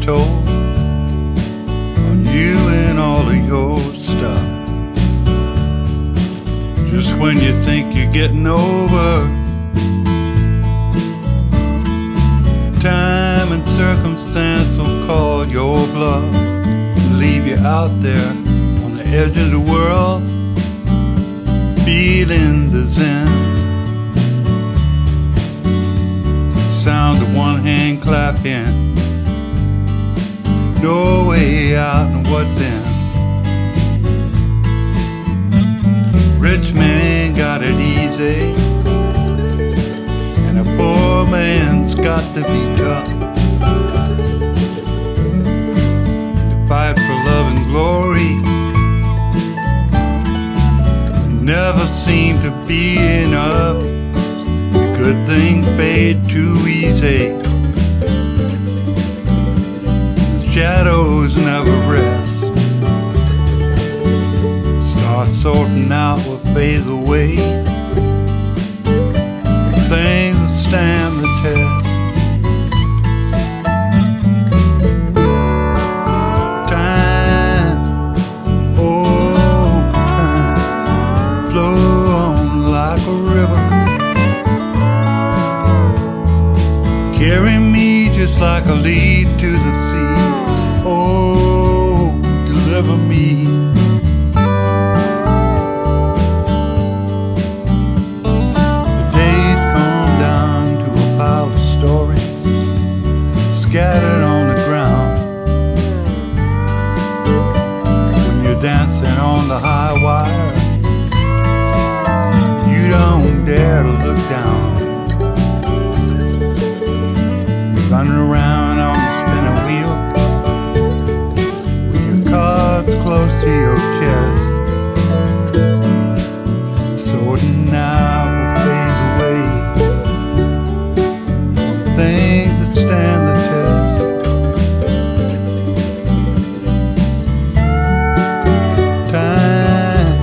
toll on you and all of your stuff. Just when you think you're getting over, time and circumstance will call your bluff and leave you out there on the edge of the world, feeling the zen. Sounds of one hand clapping, no way out, and what then? Rich man got it easy, and a poor man's got to be tough. To fight for love and glory never seemed to be enough. Good things fade too easy. The shadows never rest. Start sorting out what fades away. Things that stand the test. Time, oh time, flow on like a river. Carry me just like a leaf to the sea. Oh, deliver me. The days come down to a pile of stories scattered on the ground. When you're dancing on the high wire, you don't dare to look down. Running around on the spinning wheel with your cards close to your chest. Sorting out what fades away, things that stand the test. Time,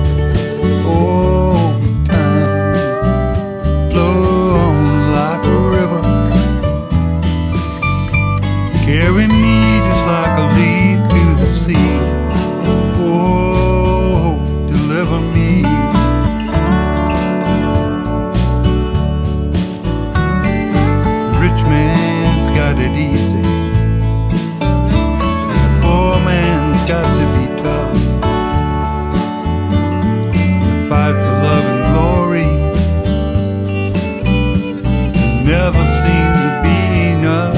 oh time, flow on like a river. Carry me just like a leaf to the sea. Oh, deliver me. The rich man's got it easy, and the poor man's got to be tough. The fight for love and glory never seems to be enough.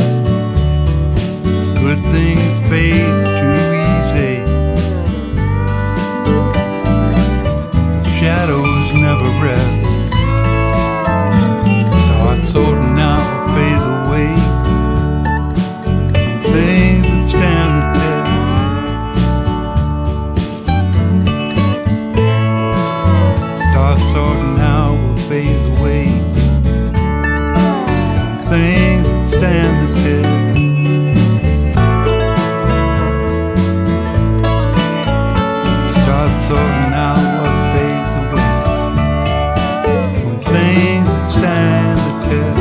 Good things fade too easy. The shadows never rest. Start sorting out what fades away, things that stand the test. Start sorting out what fades away, things that stand the test. Sorting out what fades away, from things that stand the test.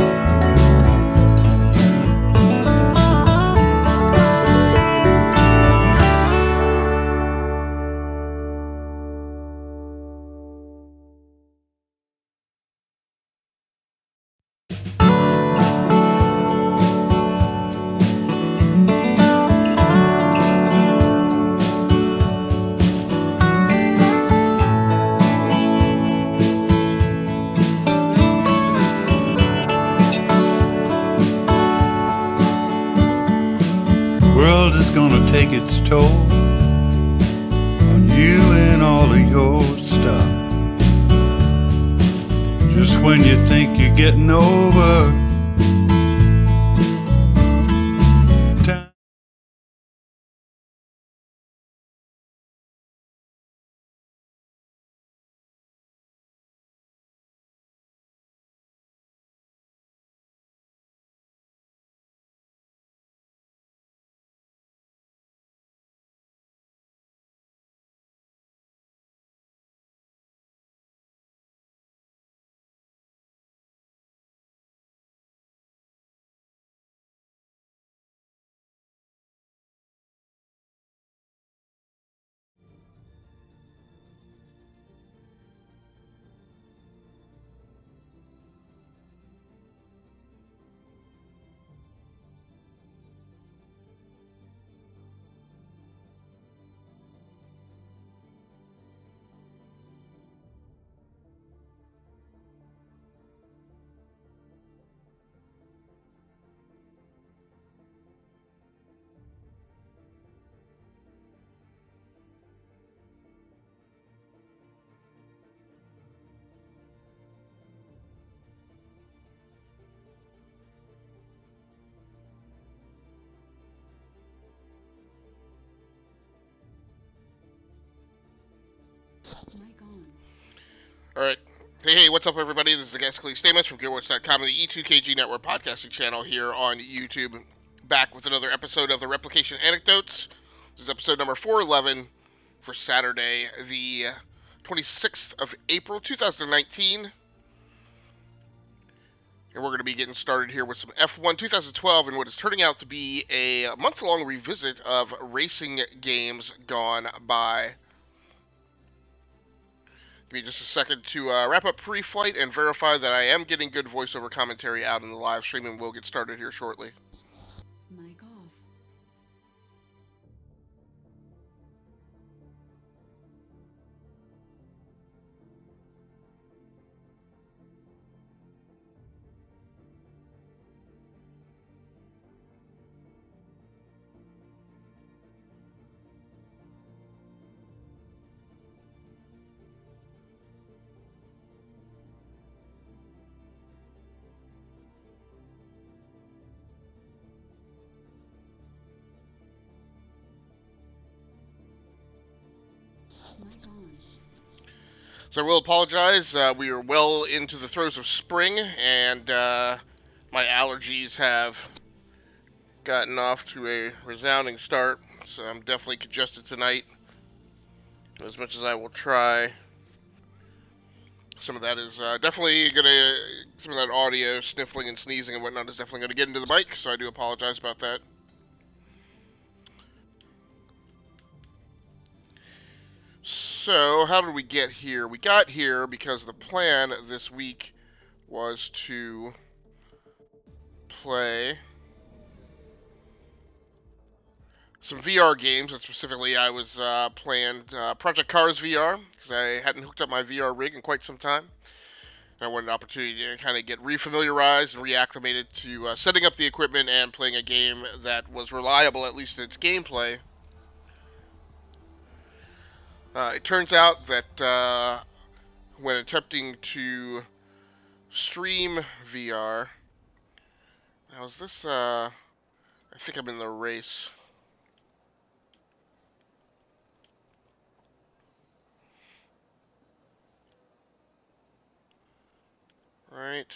The world is gonna take its toll on you and all of your stuff. Just when you think you're getting over, Alright. Hey, what's up, everybody? This is Gascally Stamus from GearWorks.com and the E2KG Network podcasting channel here on YouTube. Back with another episode of the Replication Anecdotes. This is episode number 411 for Saturday, the 26th of April, 2019. And we're going to be getting started here with some F1 2012 and what is turning out to be a month-long revisit of racing games gone by. Give me just a second to wrap up pre-flight and verify that I am getting good voiceover commentary out in the live stream, and we'll get started here shortly. Mic off. Mic on. So I will apologize. We are well into the throes of spring, and my allergies have gotten off to a resounding start, so I'm definitely congested tonight. As much as I will try, some of that is definitely gonna, some of that audio, sniffling and sneezing and whatnot, is definitely gonna get into the mic, so I do apologize about that. So, how did we get here? We got here because the plan this week was to play some VR games, and specifically I was playing Project Cars VR, because I hadn't hooked up my VR rig in quite some time. And I wanted an opportunity to kind of get refamiliarized and reacclimated to setting up the equipment and playing a game that was reliable, at least in its gameplay. It turns out that when attempting to stream VR, now is this, I think I'm in the race. Right.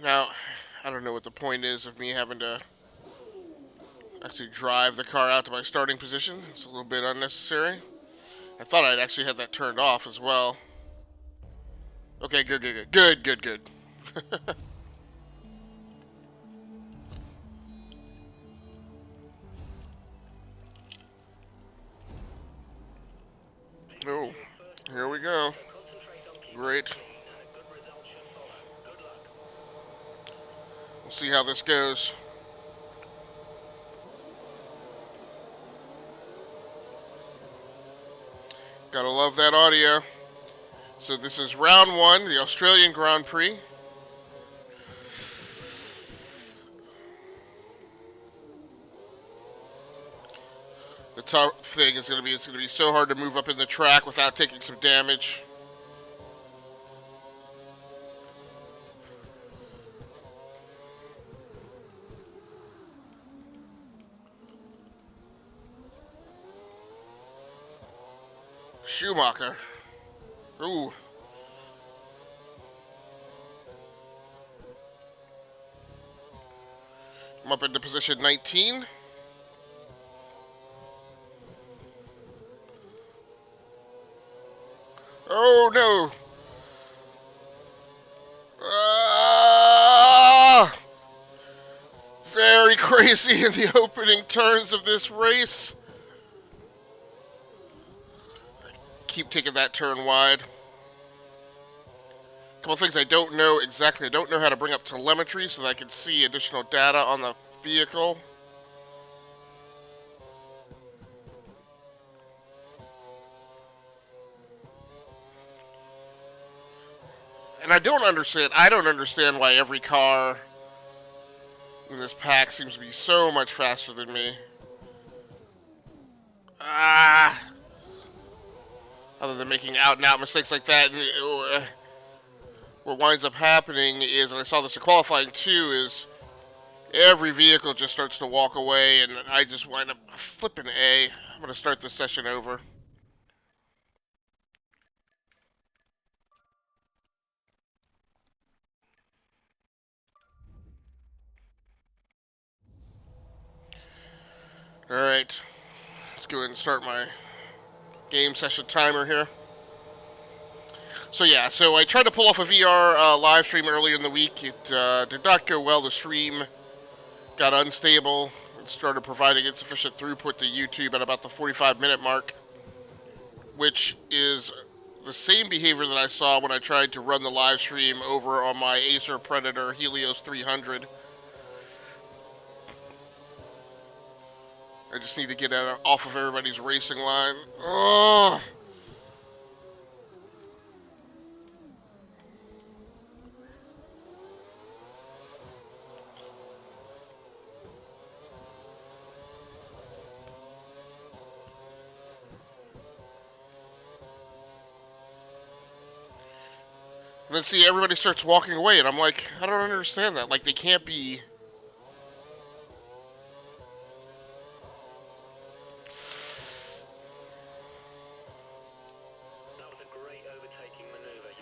Now, I don't know what the point is of me having to actually drive the car out to my starting position. It's a little bit unnecessary. I thought I'd actually had that turned off as well. Okay, good. Oh, here we go. Great. We'll see how this goes. Gotta love that audio. So this is round one, the Australian Grand Prix. The tough thing is it's gonna be so hard to move up in the track without taking some damage. Schumacher. Ooh. I'm up into position 19. Oh no! Very crazy in the opening turns of this race. Keep taking that turn wide. A couple things I don't know exactly. I don't know how to bring up telemetry so that I can see additional data on the vehicle. And I don't understand why every car in this pack seems to be so much faster than me. Other rather than making out-and-out mistakes like that. And what winds up happening is, and I saw this in qualifying too, is every vehicle just starts to walk away, and I just wind up flipping A. I'm going to start this session over. Alright, let's go ahead and start my game session timer here. So yeah, I tried to pull off a VR live stream earlier in the week. It did not go well. The stream got unstable and started providing insufficient throughput to YouTube at about the 45-minute mark, which is the same behavior that I saw when I tried to run the live stream over on my Acer Predator Helios 300. I just need to get off of everybody's racing line. Oh! And then see, everybody starts walking away, and I'm like, I don't understand that. Like, they can't be...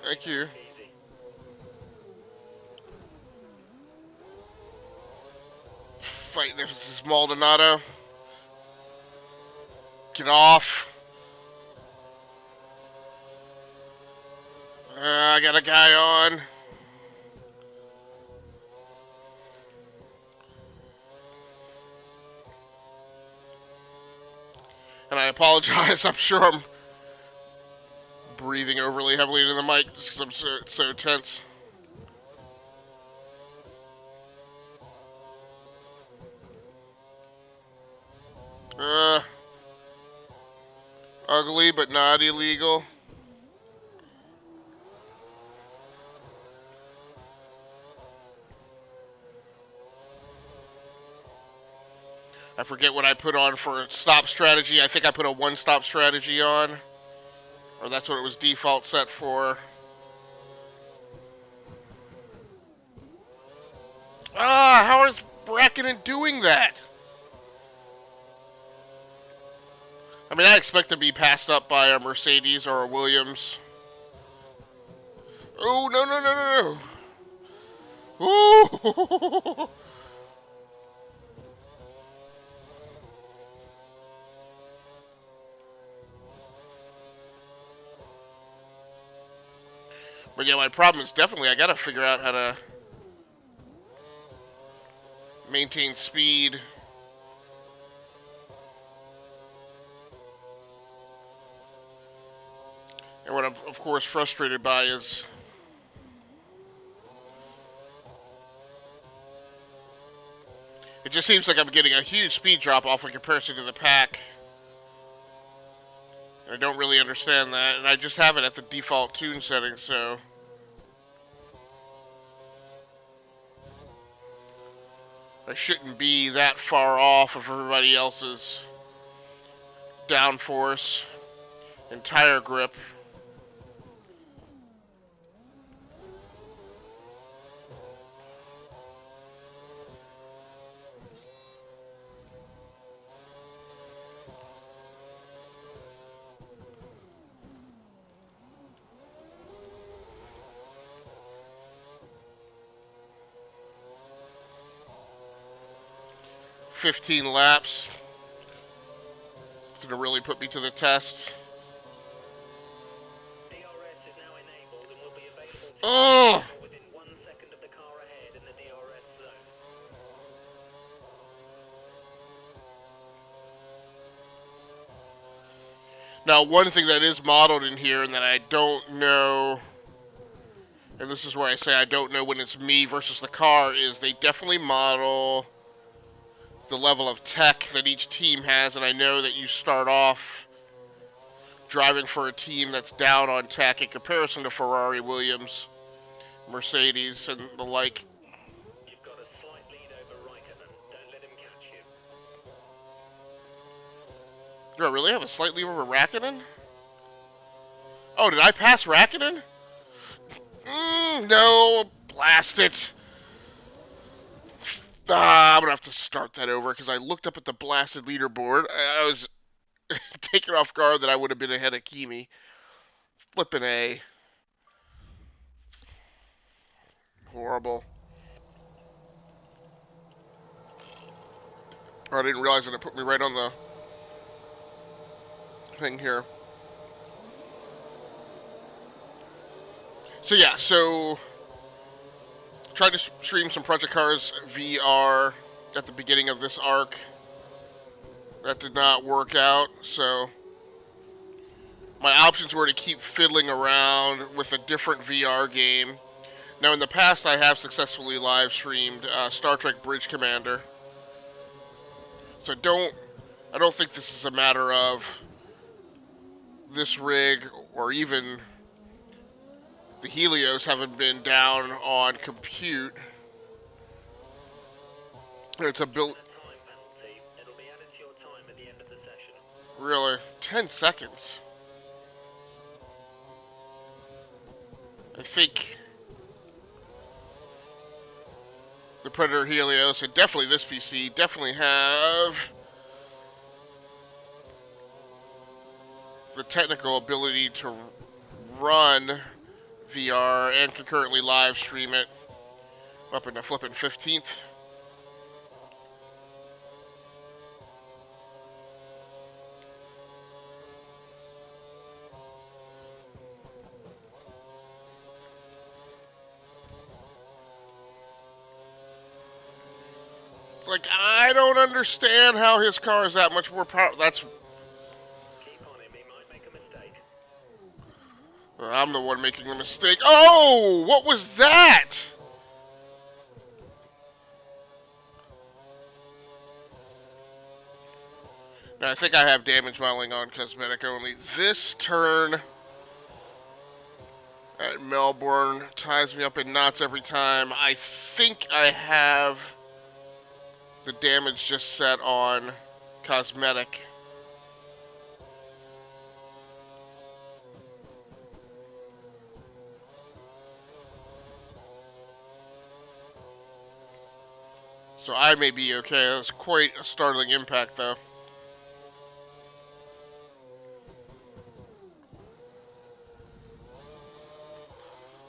Thank you. Fighting if this is Maldonado. Get off. I got a guy on. And I apologize, I'm sure I'm breathing overly heavily into the mic just because I'm so tense. Ugly but not illegal. I forget what I put on for stop strategy. I think I put a one-stop strategy on. Or that's what it was default set for. How is Brackenen doing that? I mean, I expect to be passed up by a Mercedes or a Williams. Oh, no. Ooh! But yeah, my problem is definitely I gotta figure out how to maintain speed. And what I'm, of course, frustrated by is it just seems like I'm getting a huge speed drop off in comparison to the pack. I don't really understand that, and I just have it at the default tune setting, so... I shouldn't be that far off of everybody else's downforce and tire grip. $15 laps. It's going to really put me to the test. DRS is now enabled and will be available Oh! within 1 second of the car ahead in the DRS zone. Now, one thing that is modeled in here and that I don't know, and this is where I say I don't know when it's me versus the car, is they definitely model the level of tech that each team has, and I know that you start off driving for a team that's down on tech in comparison to Ferrari, Williams, Mercedes, and the like. You've got a slight lead over Raikkonen. Don't let him catch you. Do I really have a slight lead over Raikkonen? Oh, did I pass Rakinen? No. Blast it. I'm going to have to start that over because I looked up at the blasted leaderboard. I was taken off guard that I would have been ahead of Kimi. Flippin' A. Horrible. Oh, I didn't realize that it put me right on the thing here. So yeah, tried to stream some Project Cars VR at the beginning of this arc. That did not work out, so my options were to keep fiddling around with a different VR game. Now, in the past, I have successfully live streamed Star Trek Bridge Commander. So I don't think this is a matter of this rig or even the Helios haven't been down on compute. It's a build. Time penalty. It'll be added to your time at the end of the session. Really? 10 seconds. I think the Predator Helios and definitely this PC definitely have the technical ability to run VR and concurrently live stream it up in the flippin' 15th. Like, I don't understand how his car is that much more powerful. That's... Keep on him, he might make a mistake. I'm the one making the mistake. Oh! What was that? Now, I think I have damage modeling on cosmetic only. This turn at Melbourne ties me up in knots every time. I think I have the damage just set on cosmetic. So I may be okay. That was quite a startling impact, though.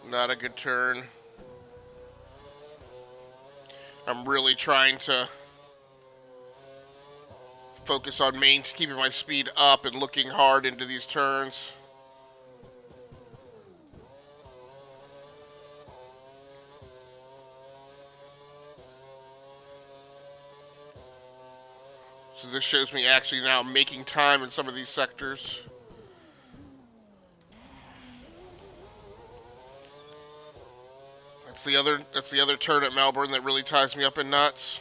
Not a good turn. I'm really trying to focus on keeping my speed up and looking hard into these turns. So this shows me actually now making time in some of these sectors. That's the other turn at Melbourne that really ties me up in knots.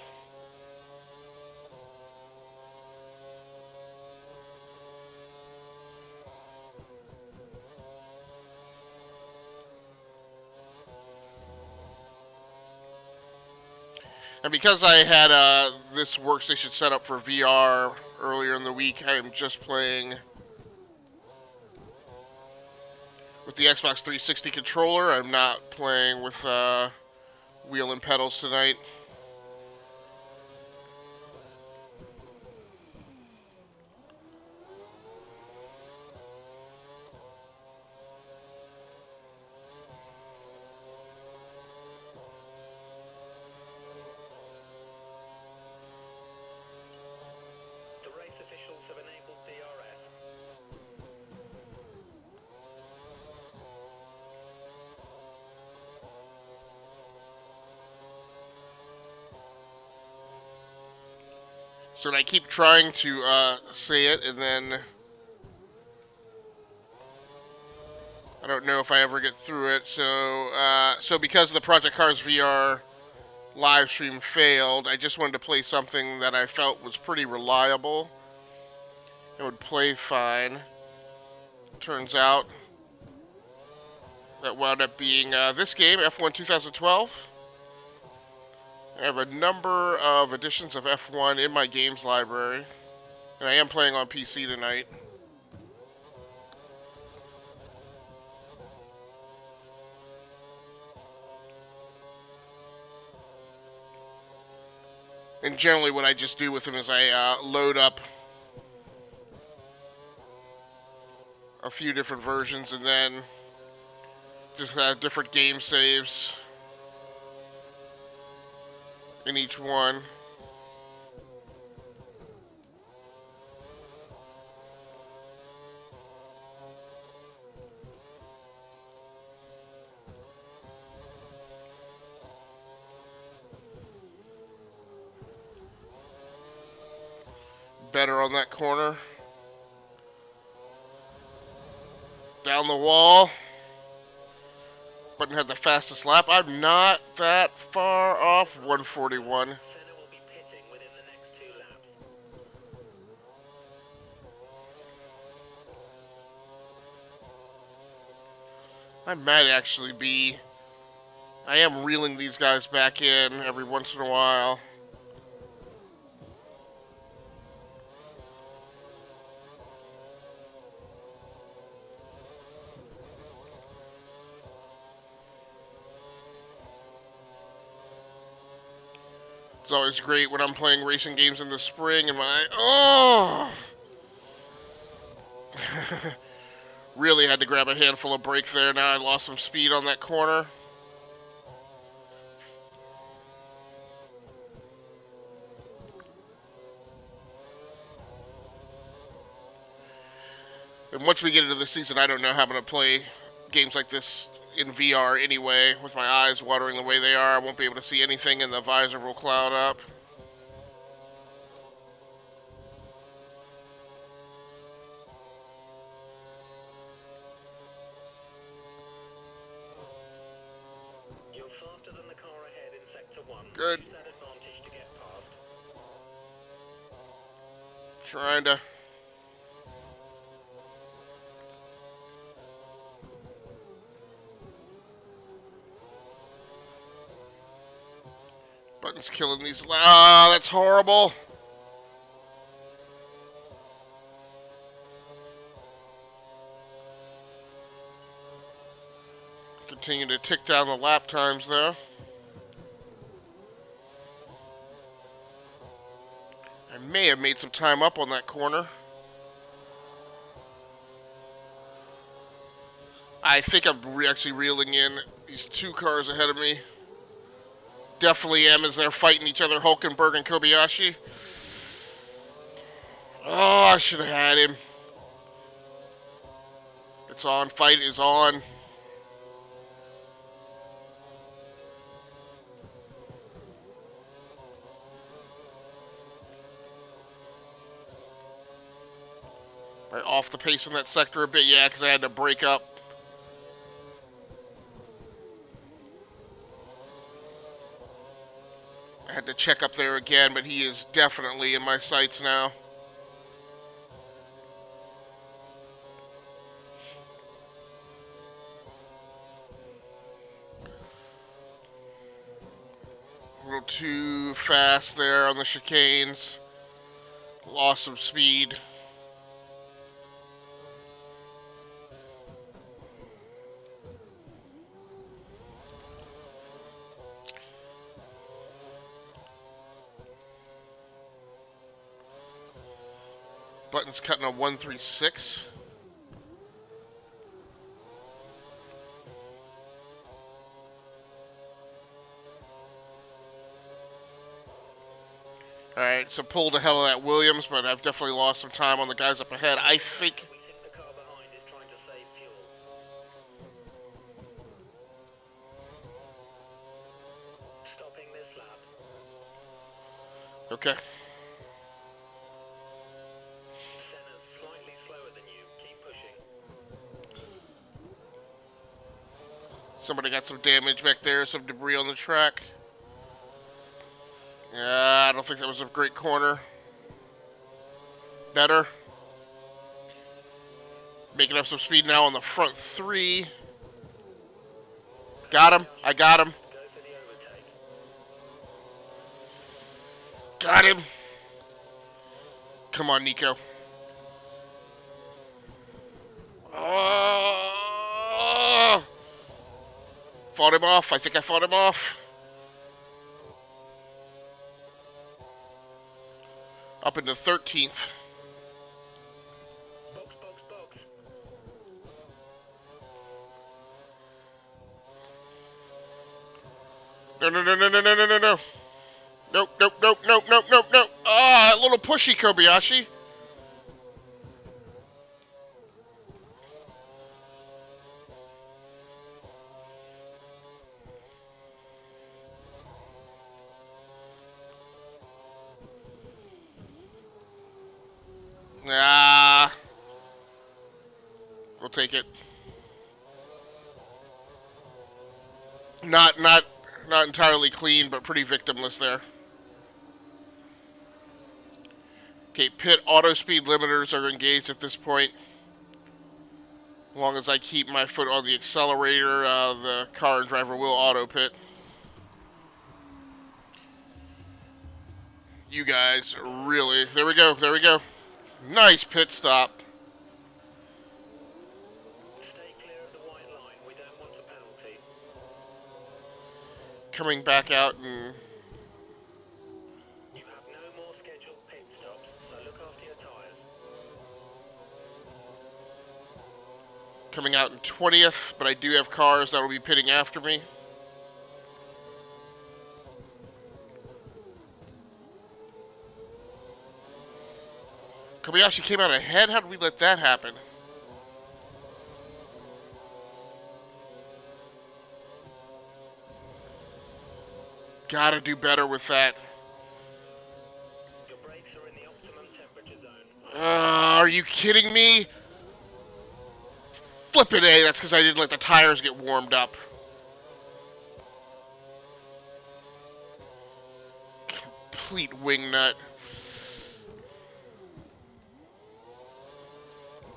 And because I had this workstation set up for VR earlier in the week, I am just playing with the Xbox 360 controller. I'm not playing with wheel and pedals tonight. The race officials have enabled DRS. So I keep trying to say it, and then I don't know if I ever get through it. So because the Project Cars VR live stream failed, I just wanted to play something that I felt was pretty reliable. It would play fine. Turns out that wound up being this game, F1 2012. I have a number of editions of F1 in my games library, and I am playing on PC tonight. And generally what I just do with them is I load up a few different versions and then just have different game saves in each one. Better on that corner. Down the wall. Button had the fastest lap. I'm not that far off. 141. Senna will be pitting within the next 2 laps. I might actually be. I am reeling these guys back in every once in a while. It's always great when I'm playing racing games in the spring and really had to grab a handful of brake there. Now I lost some speed on that corner. And once we get into the season, I don't know how I'm going to play games like this in VR anyway. With my eyes watering the way they are, I won't be able to see anything and the visor will cloud up. You're faster than the car ahead in sector 1. Good. Use that advantage to get past. Trying to... Button's killing these. Ah, that's horrible. Continue to tick down the lap times though. I may have made some time up on that corner. I think I'm actually reeling in these 2 cars ahead of me. Definitely am as they're fighting each other, Hulkenberg and Kobayashi. Oh, I should have had him. It's on. Fight is on. Right off the pace in that sector a bit, yeah, because I had to break up. I had to check up there again, but he is definitely in my sights now. A little too fast there on the chicanes. Lost some speed. Button's cutting a 136. Alright, so pulled ahead of that Williams, but I've definitely lost some time on the guys up ahead. I think... We think the car behind is trying to save fuel. Stopping this lap. Okay. Senna's slightly slower than you. Keep pushing. Somebody got some damage back there, some debris on the track. Yeah, I don't think that was a great corner. Better. Making up some speed now on the front 3. Got him. I got him. Go for the overtake. Got him. Come on, Nico. Oh! Fought him off. I think I fought him off. Up into 13th. Box, box, box. No, no, no, no, no, no, no, no, no. Nope, nope, nope, nope, nope, nope, nope. Ah, a little pushy, Kobayashi. Ah, we'll take it. Not entirely clean, but pretty victimless there. Okay, pit auto speed limiters are engaged at this point. As long as I keep my foot on the accelerator, the car and driver will auto pit. You guys really... There we go, there we go. Nice pit stop. Stay clear of the white line. We don't want a penalty. Coming back out and... You have no more scheduled pit stops, so look after your tyres. Coming out in 20th, but I do have cars that will be pitting after me. Kobayashi came out ahead? How did we let that happen? Gotta do better with that. Your brakes are in the optimum temperature zone. Are you kidding me? Flippin' A, that's because I didn't let the tires get warmed up. Complete wingnut.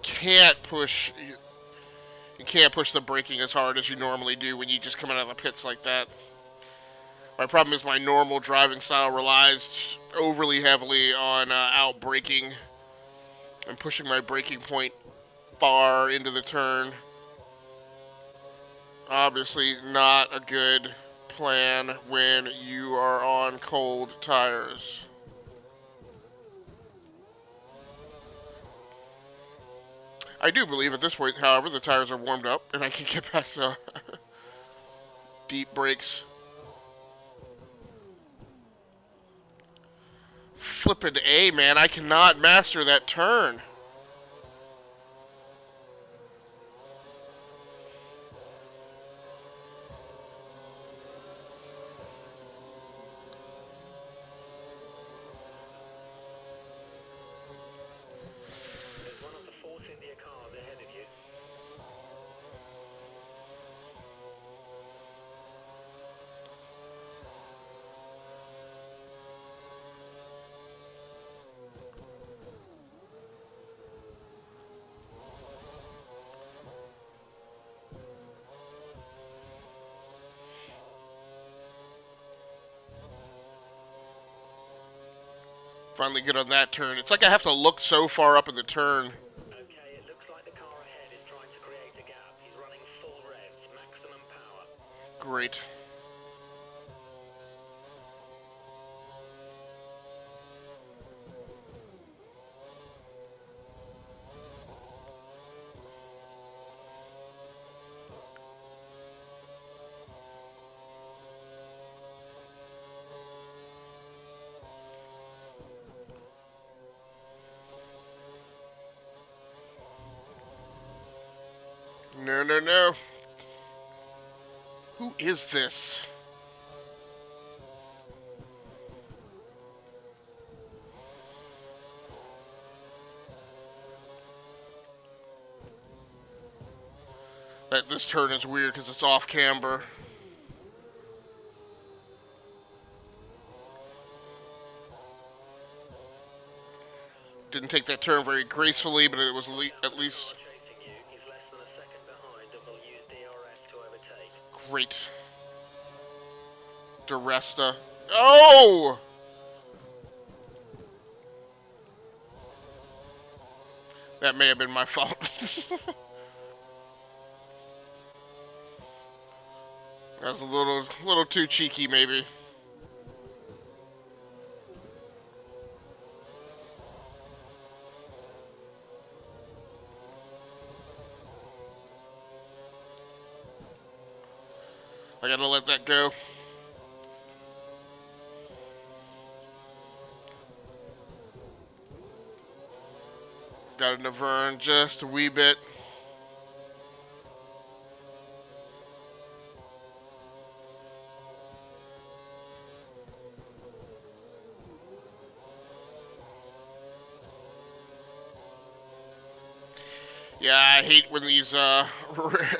You can't push the braking as hard as you normally do when you just come out of the pits like that. My problem is my normal driving style relies overly heavily on out braking and pushing my braking point far into the turn. Obviously not a good plan when you are on cold tires. I do believe at this point, however, the tires are warmed up and I can get back to deep brakes. Flippin' A, man, I cannot master that turn. There's one of the Force India cars ahead of you. Finally get on that turn. It's like I have to look so far up in the turn. Okay, it looks like the car ahead is trying to create a gap. He's running full revs, maximum power. Great. No, no, no. Who is this? This turn is weird because it's off camber. Didn't take that turn very gracefully, but it was at least Chasing you, he's less than a second behind and will use DRS to overtake. great. DiResta. Oh! That may have been my fault. That was a little too cheeky, maybe. I gotta let that go. Got a Navern just a wee bit. Yeah, I hate when these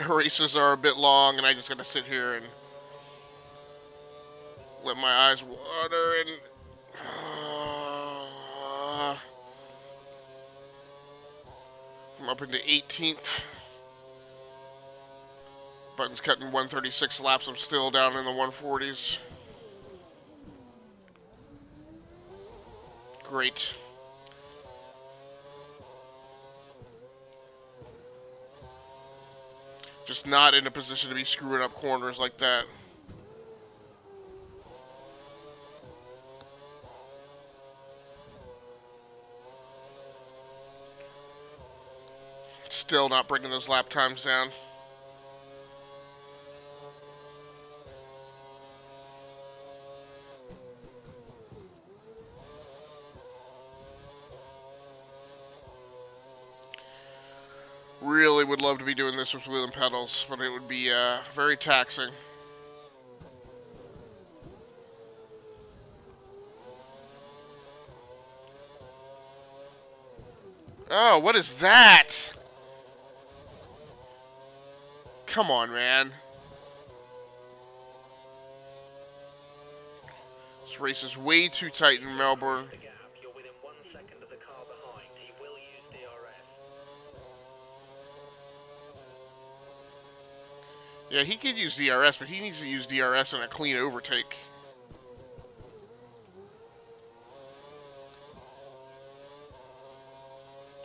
races are a bit long and I just gotta sit here and let my eyes water and I'm up into 18th. Button's cutting 136 laps. I'm still down in the 140s. Great. Just not in a position to be screwing up corners like that. Still not bringing those lap times down. Really would love to be doing this with wheel and pedals, but it would be very taxing. Oh, what is that? Come on, man. This race is way too tight in Melbourne. The gap. You're within 1 second of the car behind. He will use DRS. Yeah, he could use DRS, but he needs to use DRS on a clean overtake.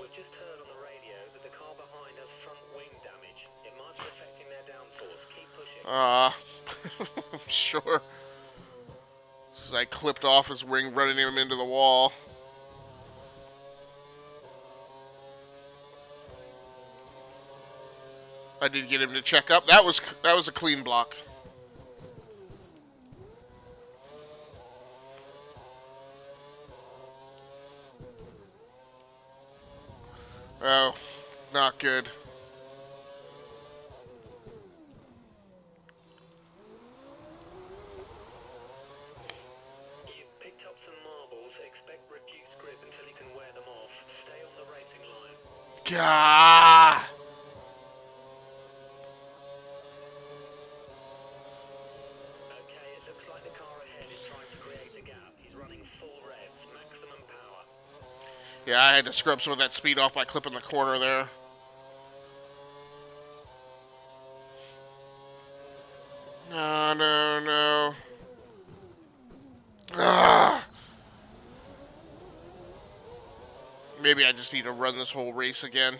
We've just heard on the radio that the car behind has front wing damage. It might be affecting their downforce. Keep pushing. Sure. As I clipped off his wing, running him into the wall. I did get him to check up. That was a clean block. Oh, not good. You've picked up some marbles. Expect reduced grip until you can wear them off. Stay on the racing line. Gah! Okay, it looks like the car ahead is trying to create a gap. He's running full revs, maximum power. Yeah, I had to scrub some of that speed off by clipping the corner there. No, no, no. Ah! Maybe I just need to run this whole race again.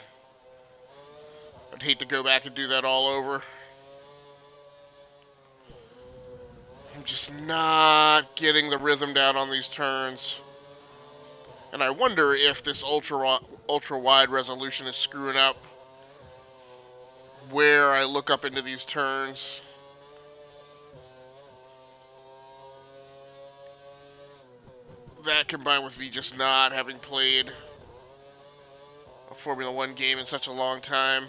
I'd hate to go back and do that all over. I'm just not getting the rhythm down on these turns. And I wonder if this ultra wide resolution is screwing up where I look up into these turns. That combined with me just not having played a Formula One game in such a long time.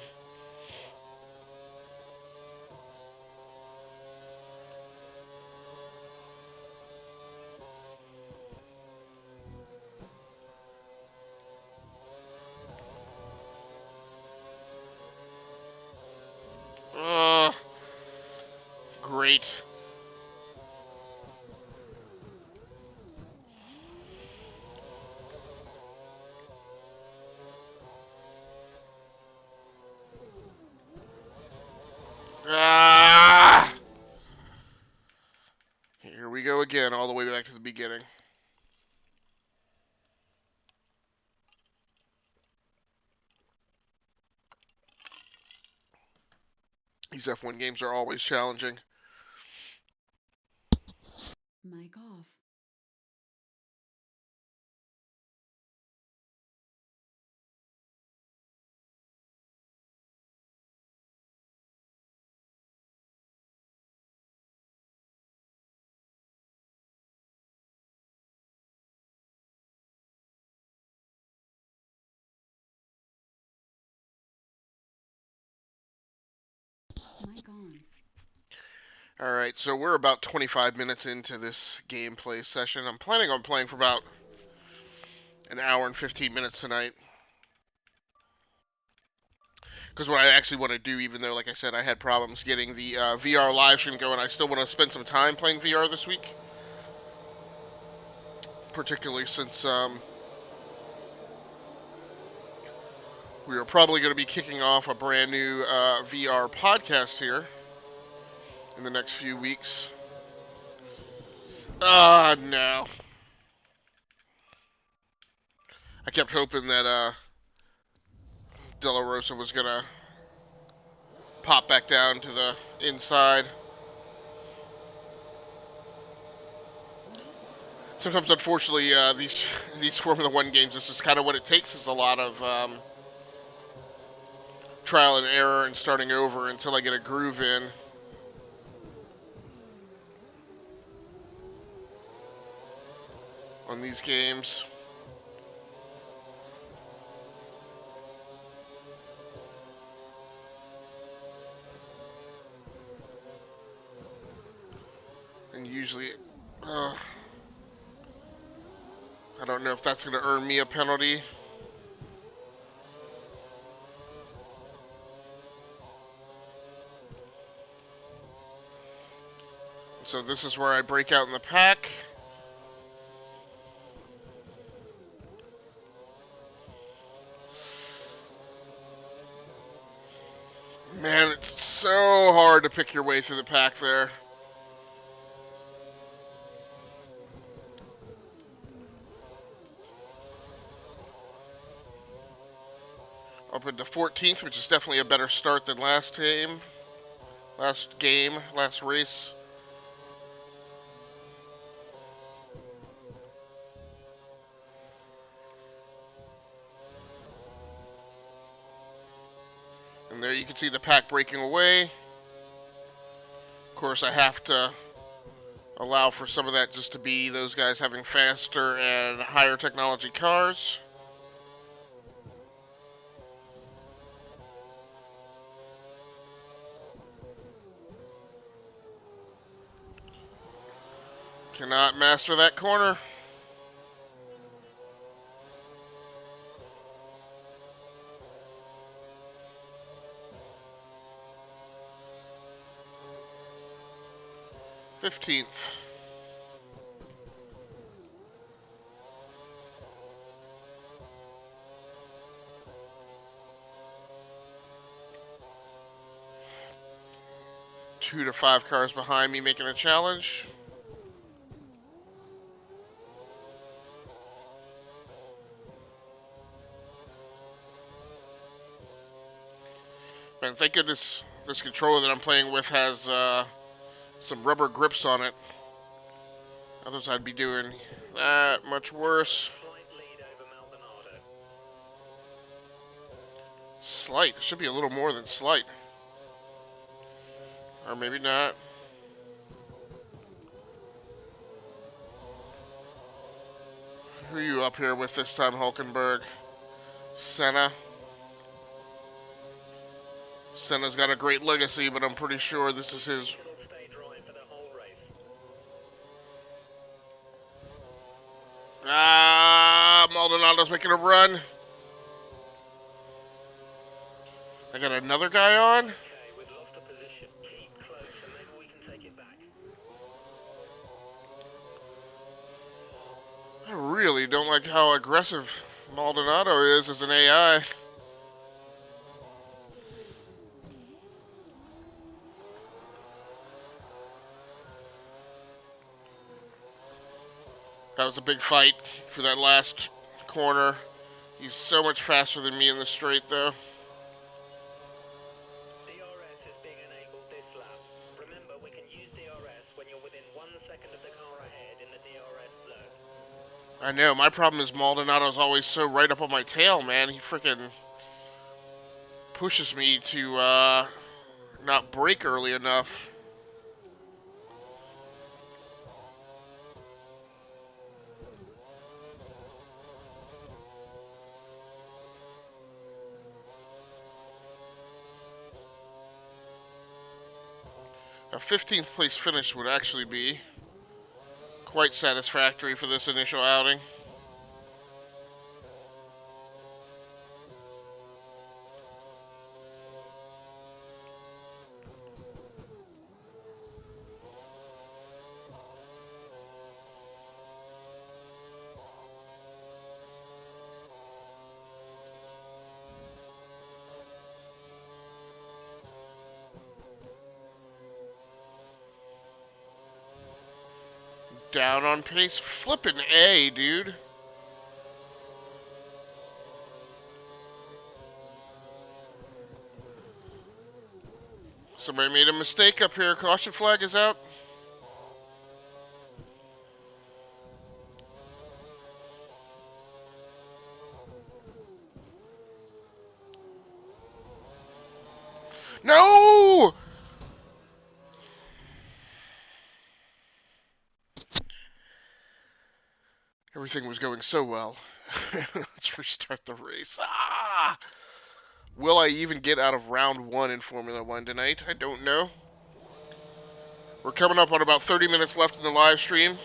Great. Ah! Here we go again, all the way back to the beginning. These F1 games are always challenging. Mic off. Mic on. Alright, so we're about 25 minutes into this gameplay session. I'm planning on playing for about an hour and 15 minutes tonight. Because what I actually want to do, even though, like I said, I had problems getting the VR live stream going, I still want to spend some time playing VR this week. Particularly since we are probably going to be kicking off a brand new VR podcast here in the next few weeks. No. I kept hoping that De La Rosa was going to pop back down to the inside. Sometimes, unfortunately, these Formula One games, this is kind of what it takes, is a lot of trial and error and starting over until I get a groove in. On these games. And usually, I don't know if that's going to earn me a penalty. So this is where I break out in the pack. Man, it's so hard to pick your way through the pack there. Up into 14th, which is definitely a better start than last game, last race. And there you can see the pack breaking away. Of course, I have to allow for some of that just to be those guys having faster and higher technology cars. Cannot master that corner. '15th. Two to five cars behind me making a challenge. Man, thank goodness this controller that I'm playing with has some rubber grips on it. Others I'd be doing that much worse. Slight. It should be a little more than slight. Or maybe not. Who are you up here with this time, Hulkenberg? Senna. Senna's got a great legacy, but I'm pretty sure this is his. Maldonado's making a run. I got another guy on. Okay, we've lost a position. Keep close and maybe we can take it back. I really don't like how aggressive Maldonado is as an AI. That was a big fight for that last corner. He's so much faster than me in the straight, though. DRS is being enabled this lap. Remember, we can use DRS when you're within 1 second of the car ahead in the DRS zone. I know, my problem is Maldonado's always so right up on my tail, man. He freaking pushes me to not brake early enough. A 15th place finish would actually be quite satisfactory for this initial outing. Down on pace, flippin' A, dude. Somebody made a mistake up here. Caution flag is out. No! Everything was going so well. Let's restart the race. Ah! Will I even get out of round 1 in Formula 1 tonight? I don't know. We're coming up on about 30 minutes left in the live stream.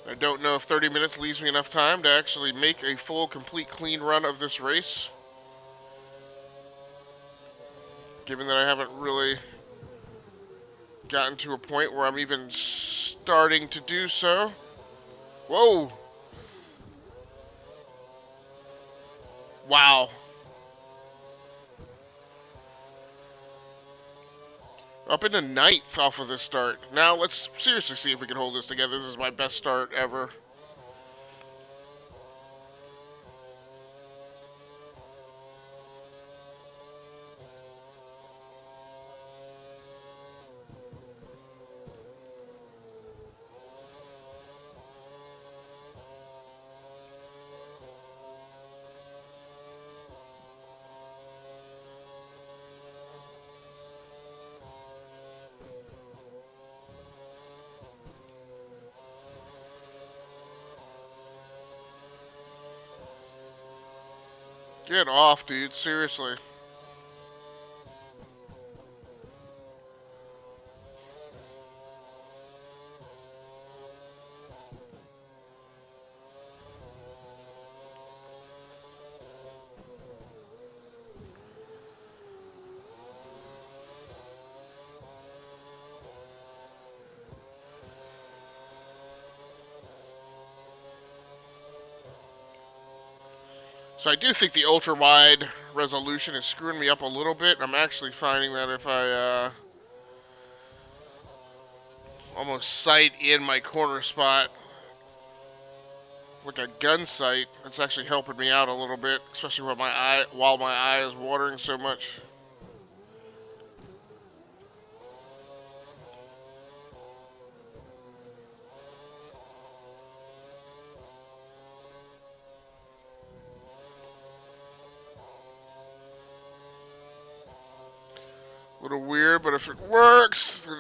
I don't know if 30 minutes leaves me enough time to actually make a full, complete, clean run of this race. Given that I haven't really gotten to a point where I'm even starting to do so. Whoa! Wow. Up into 9th off of this start. Now let's seriously see if we can hold this together. This is my best start ever. Get off, dude. Seriously. So I do think the ultra-wide resolution is screwing me up a little bit. I'm actually finding that if I almost sight in my corner spot like a gun sight, it's actually helping me out a little bit, especially while my eye is watering so much. A little weird, but if it works, then,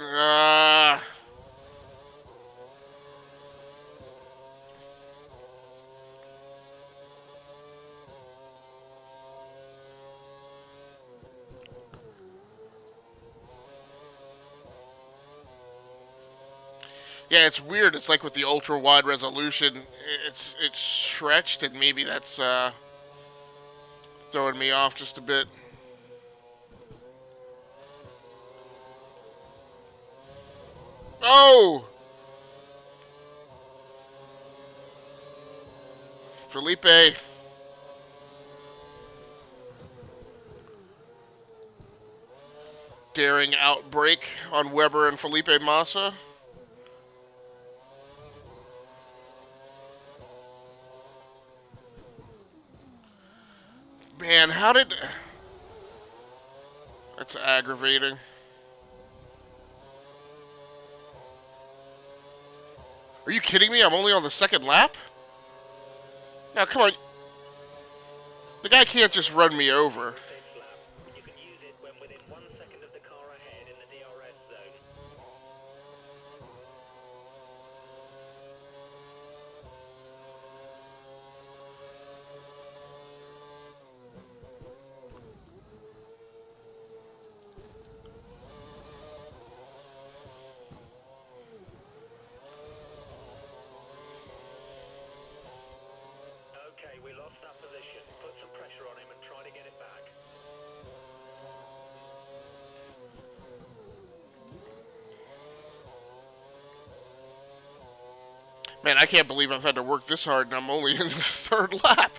yeah, it's weird. It's like with the ultra wide resolution, it's stretched, and maybe that's throwing me off just a bit. Oh! Felipe. Daring outbreak on Weber and Felipe Massa. Man, how did... That's aggravating. Are you kidding me? I'm only on the second lap? Now, come on. The guy can't just run me over. You can use it when within 1 Man, I can't believe I've had to work this hard and I'm only in the third lap.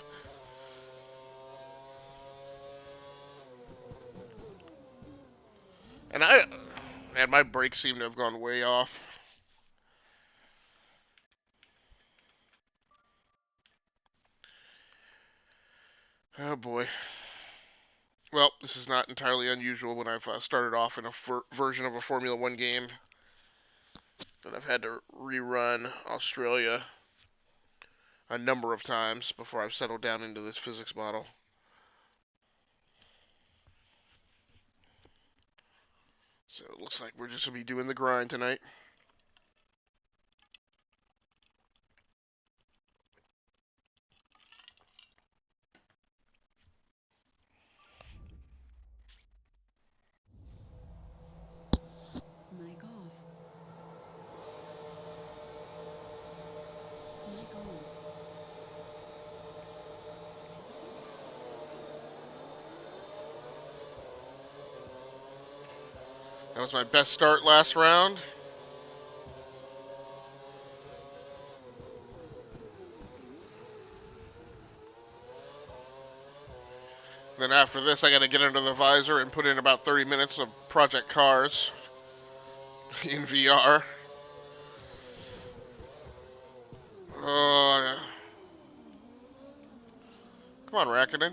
And my brakes seem to have gone way off. Oh boy. Well, this is not entirely unusual when I've started off in a version of a Formula One game. Then I've had to rerun Australia a number of times before I've settled down into this physics model. So it looks like we're just going to be doing the grind tonight. Mic off. Mic on. That was my best start last round. Then after this, I got to get under the visor and put in about 30 minutes of Project Cars in VR. Come on, Rakinen.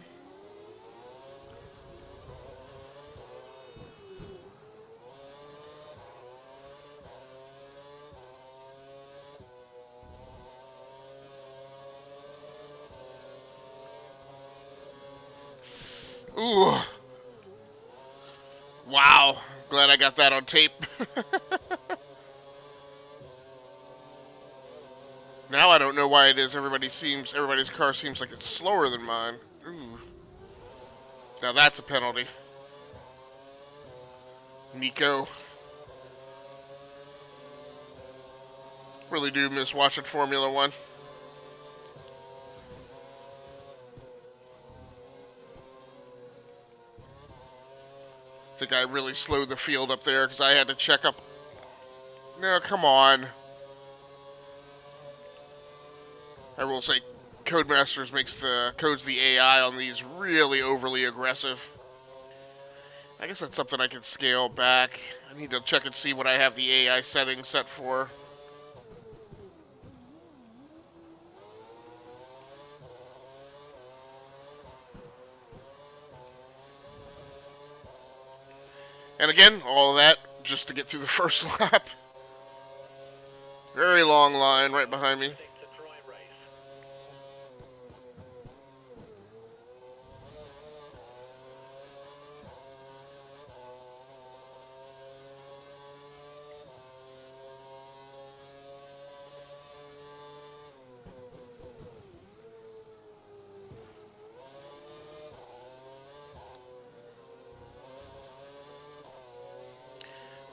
Ooh. Wow. Glad I got that on tape. Now I don't know why it is everybody's car seems like it's slower than mine. Ooh. Now that's a penalty. Nico. Really do miss watching Formula One. I think I really slowed the field up there because I had to check up. No, come on. I will say, CodeMasters codes the AI on these really overly aggressive. I guess that's something I can scale back. I need to check and see what I have the AI settings set for. And again, all of that just to get through the first lap. Very long line right behind me.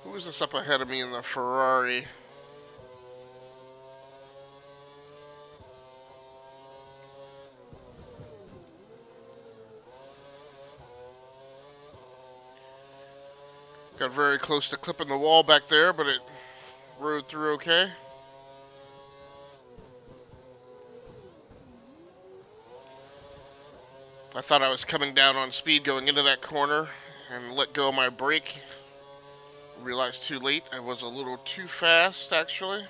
Who is this up ahead of me in the Ferrari? Got very close to clipping the wall back there, but it rode through okay. I thought I was coming down on speed going into that corner and let go of my brake. Realized too late I was a little too fast, actually.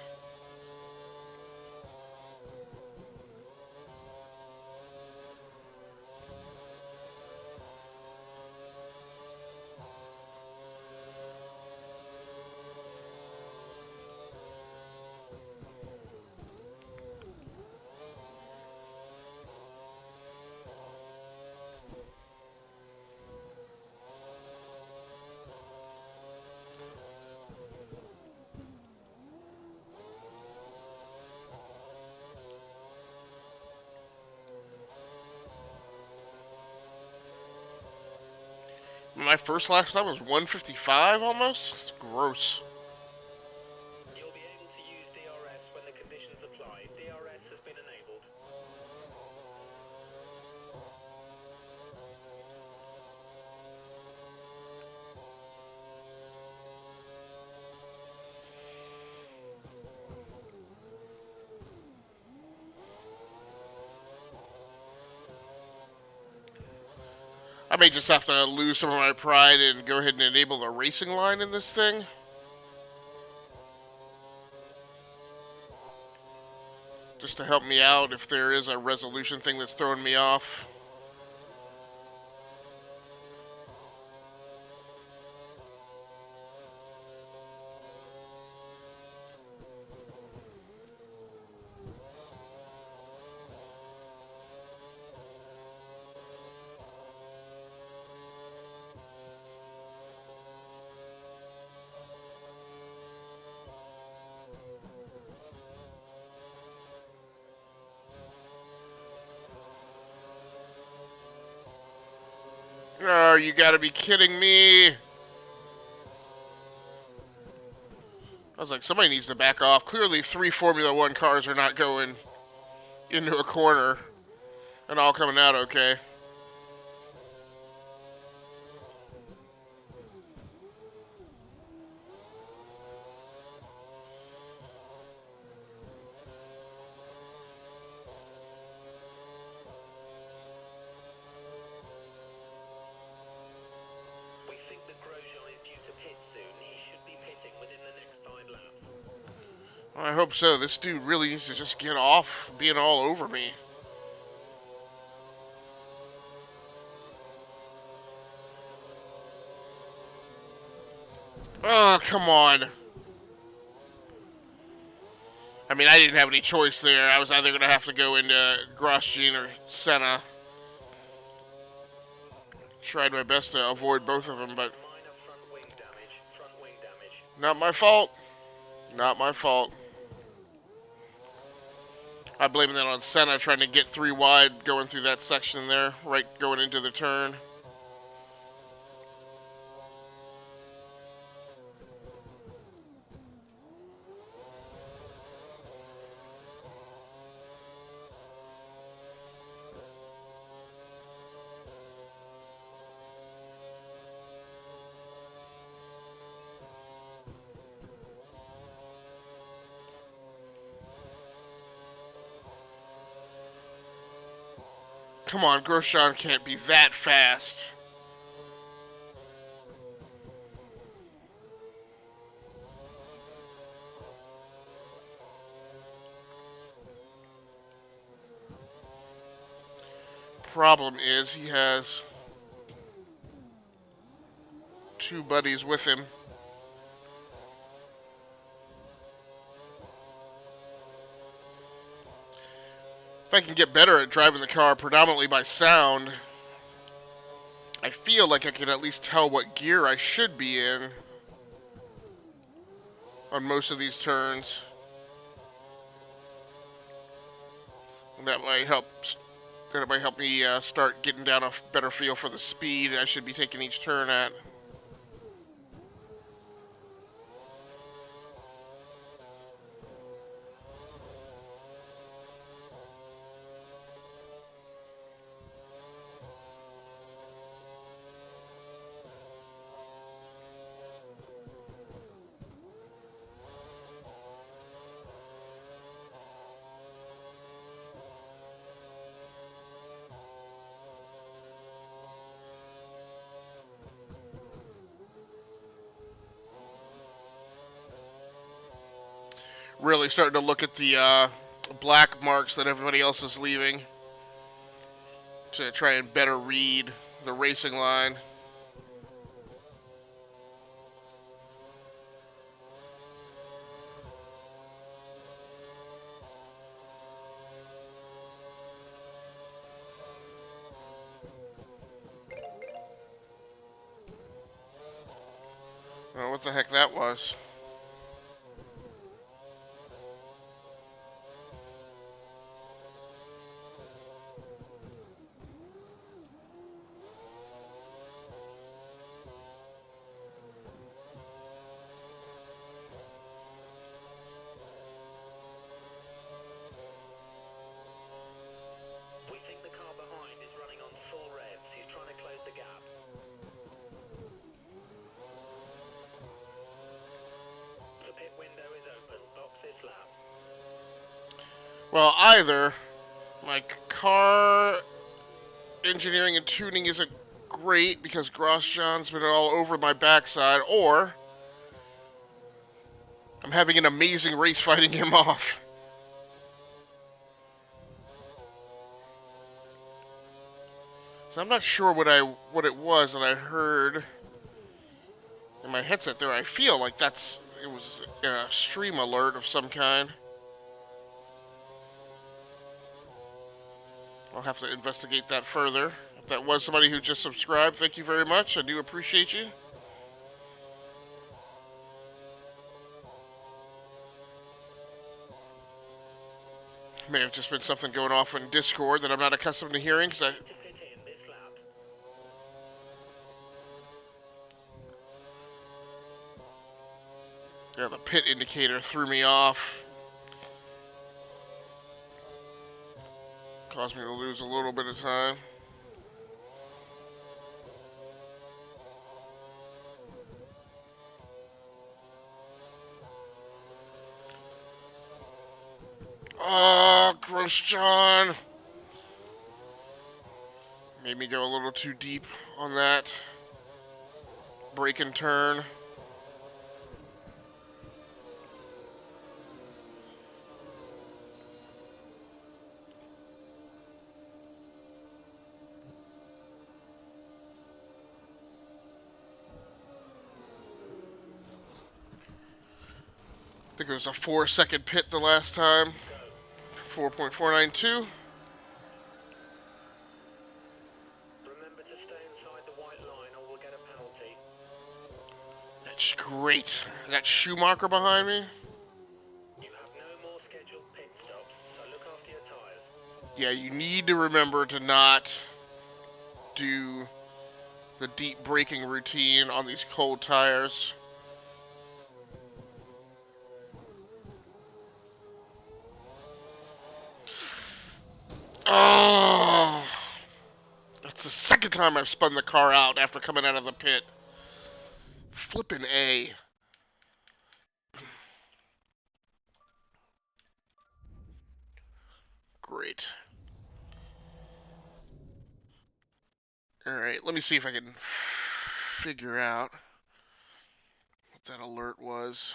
My first lap time was 155 almost? It's gross. You'll be able to use DRS when the conditions apply. DRS has been enabled. I may just have to lose some of my pride and go ahead and enable the racing line in this thing. Just to help me out if there is a resolution thing that's throwing me off. Oh, you gotta be kidding me. I was like, somebody needs to back off. Clearly 3 Formula 1 cars are not going into a corner and all coming out okay. We think that Grosjean is due to pit soon. He should be pitting within the next 5 laps. I hope so. This dude really needs to just get off being all over me. Oh, come on. I mean, I didn't have any choice there. I was either going to have to go into Grosjean or Senna. Tried my best to avoid both of them, but Minor front wing damage. Front wing damage. not my fault. Not my fault. I blame that on Senna trying to get 3 wide going through that section there, right going into the turn. Come on, Grosjean can't be that fast. Problem is, he has 2 buddies with him. If I can get better at driving the car predominantly by sound, I feel like I can at least tell what gear I should be in on most of these turns. And that might help. That might help me start getting down a better feel for the speed I should be taking each turn at. Really starting to look at the black marks that everybody else is leaving to try and better read the racing line. Oh, what the heck that was. We think the car behind is running on full revs. He's trying to close the gap. The pit window is open. Box this lap. Well, either my car engineering and tuning isn't great because Grosjean's been all over my backside, or I'm having an amazing race fighting him off. So I'm not sure what it was that I heard in my headset there. I feel like it was a stream alert of some kind. I'll have to investigate that further. If that was somebody who just subscribed, thank you very much. I do appreciate you. May have just been something going off in Discord that I'm not accustomed to hearing. Yeah, the pit indicator threw me off. Caused me to lose a little bit of time. Oh, Grosjean. Made me go a little too deep on that break and turn. I think it was a 4-second pit the last time. 4.492. Remember to stay inside the white line or we'll get a penalty. That's great. I got Schumacher behind me. You have no more scheduled pit stops, so look after your tyres. Yeah, you need to remember to not do the deep braking routine on these cold tires. Oh, that's the second time I've spun the car out after coming out of the pit. Flippin' A. Great. Alright, let me see if I can figure out what that alert was.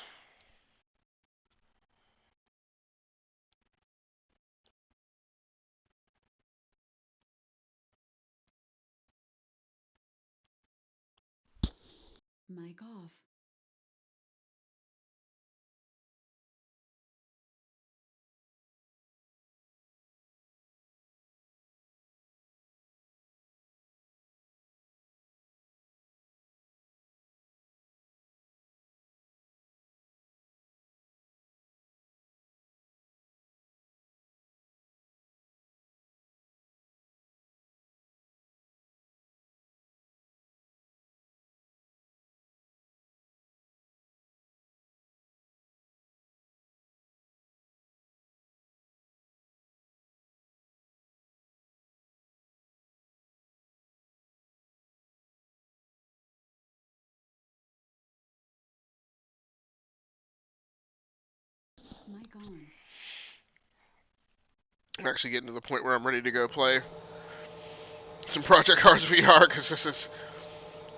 Mic off. Mic on. I'm actually getting to the point where I'm ready to go play some Project Cars VR, because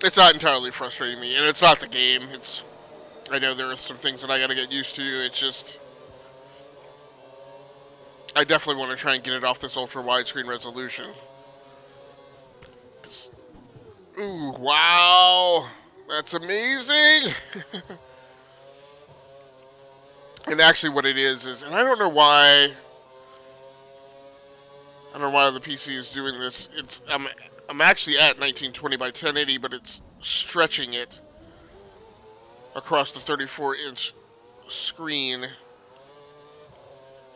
it's not entirely frustrating me, and it's not the game. I know there are some things that I gotta get used to. It's just, I definitely want to try and get it off this ultra widescreen resolution. Ooh, wow, that's amazing. And actually what it is, and I don't know why the PC is doing this. I'm actually at 1920 by 1080, but it's stretching it across the 34-inch screen.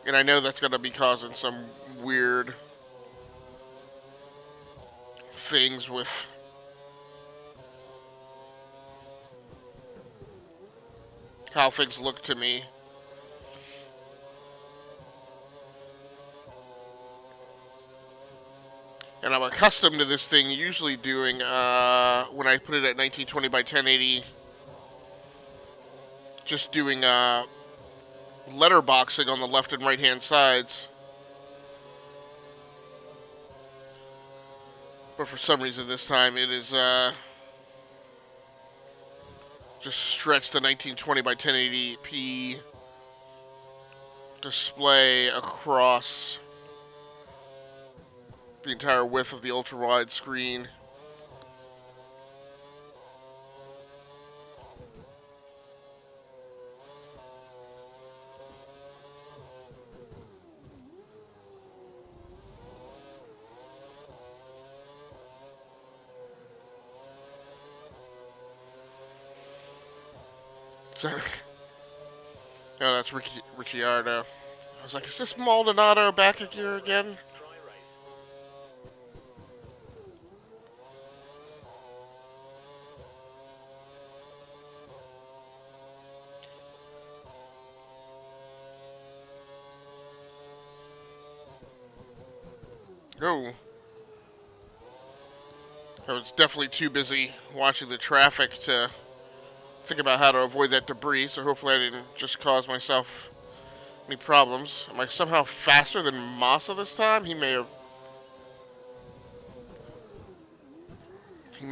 And I know that's going to be causing some weird things with how things look to me. And I'm accustomed to this thing usually doing, when I put it at 1920 by 1080, just doing letterboxing on the left and right hand sides. But for some reason this time it is just stretched the 1920 by 1080p display across the entire width of the ultra-wide screen. So, oh, that's Ricciardo. I was like, is this Maldonado back here again? Oh. I was definitely too busy watching the traffic to think about how to avoid that debris, so hopefully I didn't just cause myself any problems. Am I somehow faster than Massa this time? He may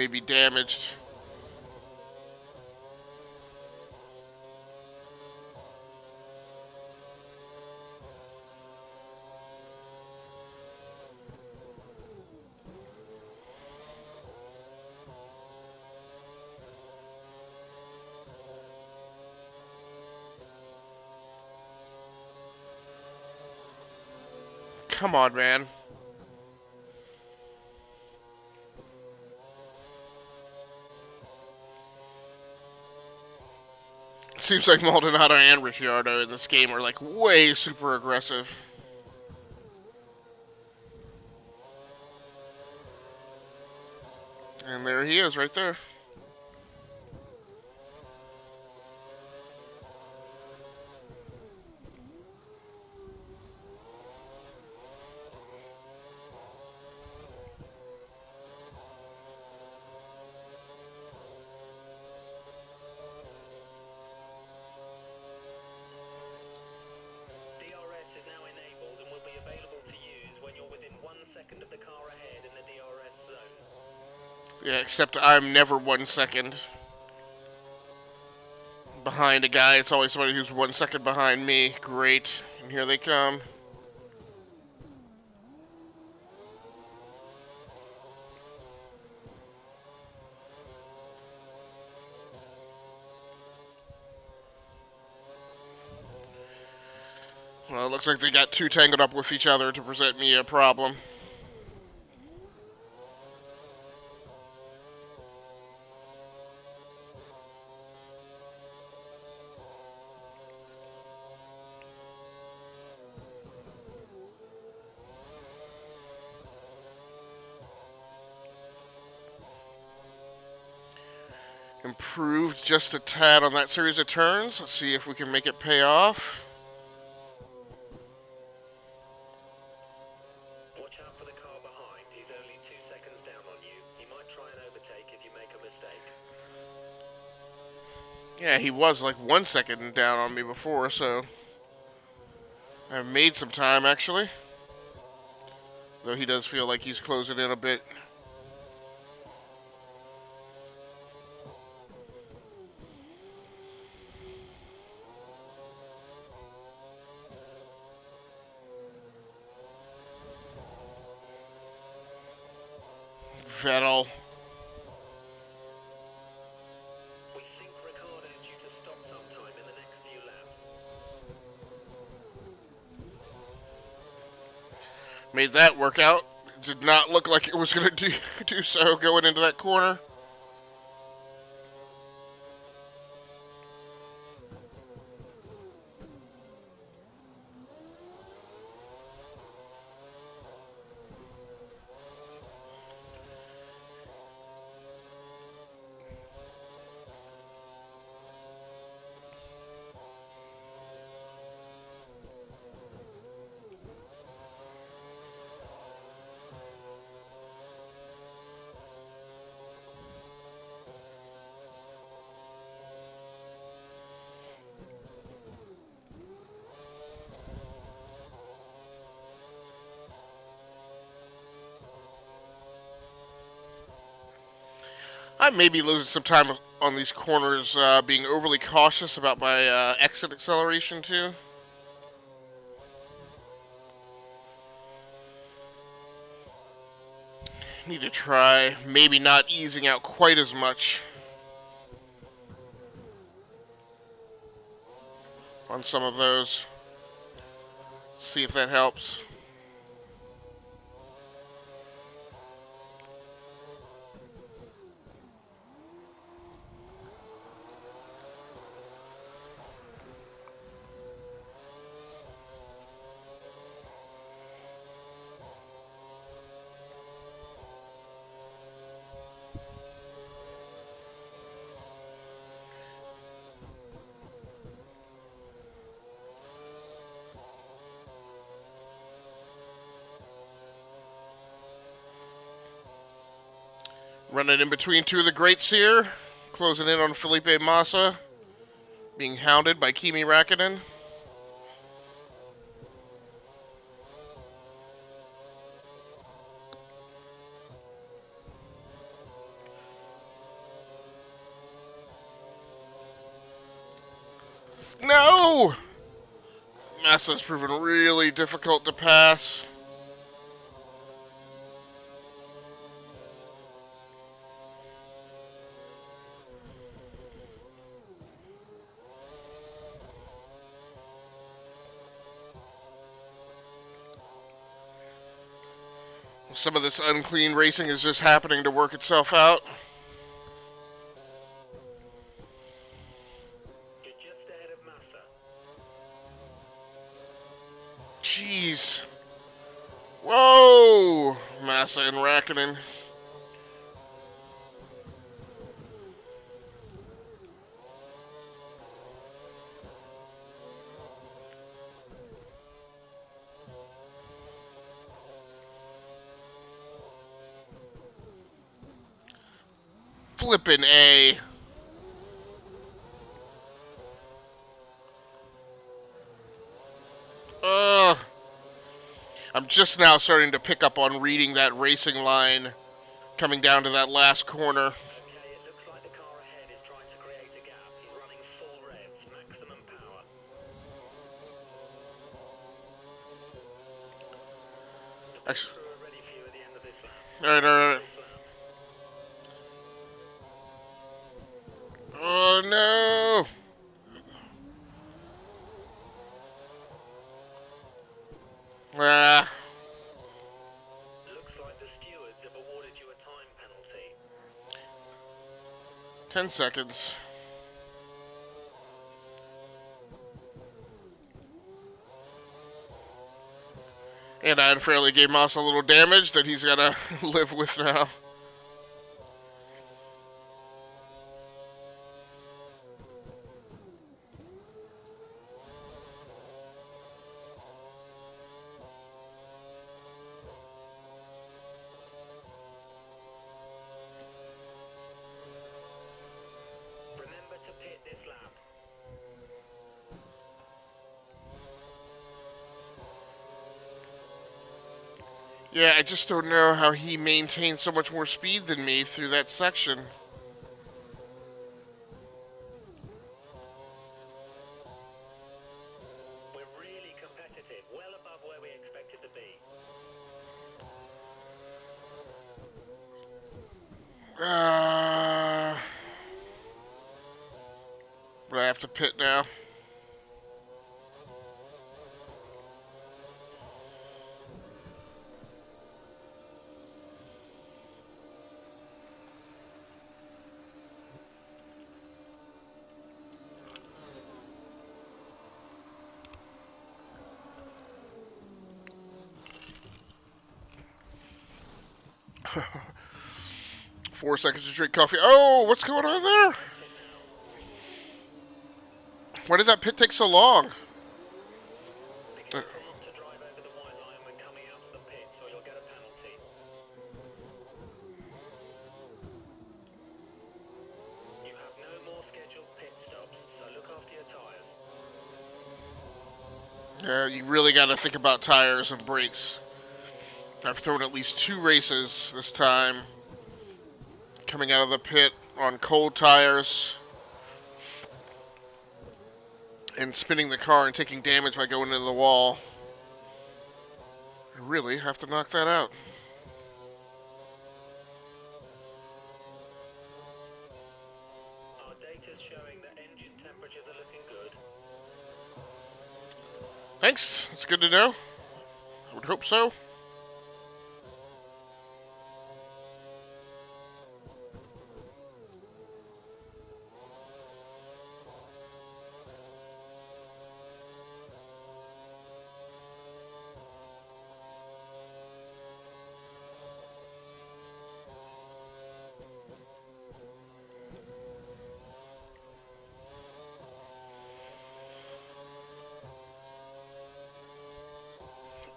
be damaged. Come on, man. Seems like Maldonado and Ricciardo in this game are like way super aggressive. And there he is right there. Of the car ahead in the DRS zone. Yeah, except I'm never 1 second behind a guy. It's always somebody who's 1 second behind me. Great. And here they come. Well, it looks like they got too tangled up with each other to present me a problem. Improved just a tad on that series of turns. Let's see if we can make it pay off. Watch out for the car behind. He's only 2 seconds down on you. He might try and overtake if you make a mistake. Yeah, he was like 1 second down on me before, so I've made some time actually. Though he does feel like he's closing in a bit. Vettel. We think Ricardo is due to stop sometime in the next few laps. Made that work out. Did not look like it was going to do so going into that corner. I may be losing some time on these corners, being overly cautious about my exit acceleration too. Need to try maybe not easing out quite as much on some of those. See if that helps. Running in between two of the greats here. Closing in on Felipe Massa. Being hounded by Kimi Räikkönen. No! Massa's proven really difficult to pass. Some of this unclean racing is just happening to work itself out. You're just ahead of Massa. Jeez. Whoa! Massa and Räikkönen. Flippin' A. I'm just now starting to pick up on reading that racing line coming down to that last corner. Okay, it looks like the car ahead is trying to create a gap. He's running full revs, maximum power. The Actually, crew are ready for you at the end of this lap. alright. Oh no! Ah. Looks like the stewards have awarded you a time penalty. 10 seconds. And I unfairly gave Moss a little damage that he's got to live with now. Remember to pit this lap. Yeah, I just don't know how he maintained so much more speed than me through that section. We're really competitive, well above where we expected to be. But I have to pit now. Four seconds to drink coffee. Oh, what's going on there? Why did that pit take so long? Be careful not to drive over the white line when coming out of the pit, or you'll get a penalty. You have no more scheduled pit stops, so look after your tyres. Yeah, you really got to think about tires and brakes. I've thrown at least 2 races this time. coming out of the pit on cold tires and spinning the car and taking damage by going into the wall. I really have to knock that out. Our data's showing that engine temperatures are looking good. Thanks, it's good to know. I would hope so.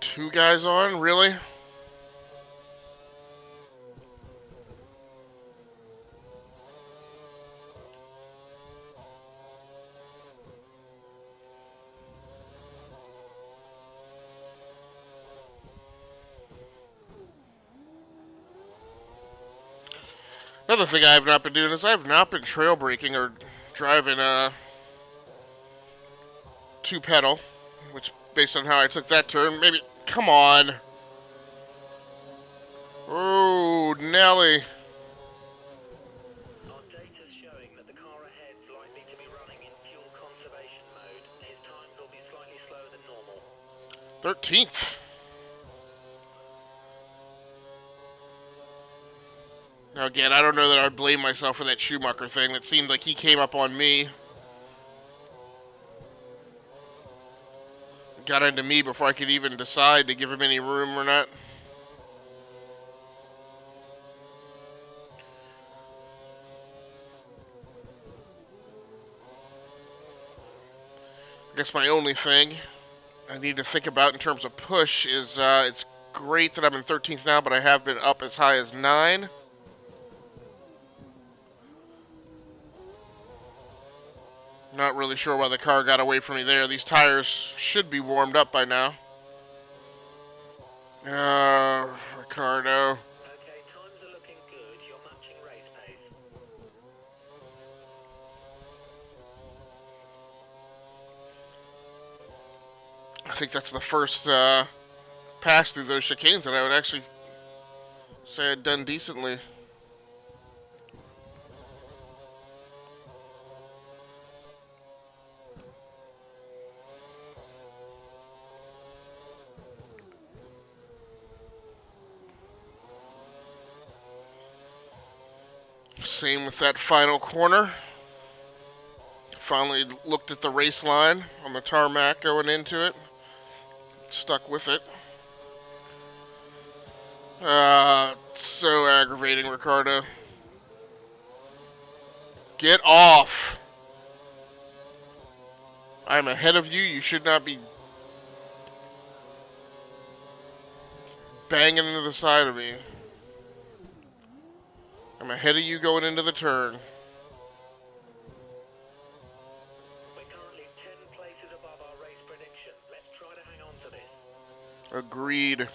Two guys on, really? Another thing I have not been doing is I have not been trail braking or driving a two pedal, which based on how I took that turn, maybe. Come on. Oh, Nelly. Our data's showing that the car ahead's likely to be running in fuel conservation mode. His times will be slightly slower than normal. 13th. Now again, I don't know that I blame myself for that Schumacher thing. That seemed like he came up on me. Got into me before I could even decide to give him any room or not. I guess my only thing I need to think about in terms of push is it's great that I'm in 13th now, but I have been up as high as 9. Not really sure why the car got away from me there. These tires should be warmed up by now. Ricardo. Okay, times are looking good. You're matching race pace. I think that's the first pass through those chicanes that I would actually say I'd done decently. Same with that final corner. Finally looked at the race line on the tarmac going into it. Stuck with it. So aggravating, Ricardo. Get off. I'm ahead of you. You should not be banging into the side of me. I'm ahead of you going into the turn. We're currently 10 places above our race prediction. Let's try to hang on to this. Agreed.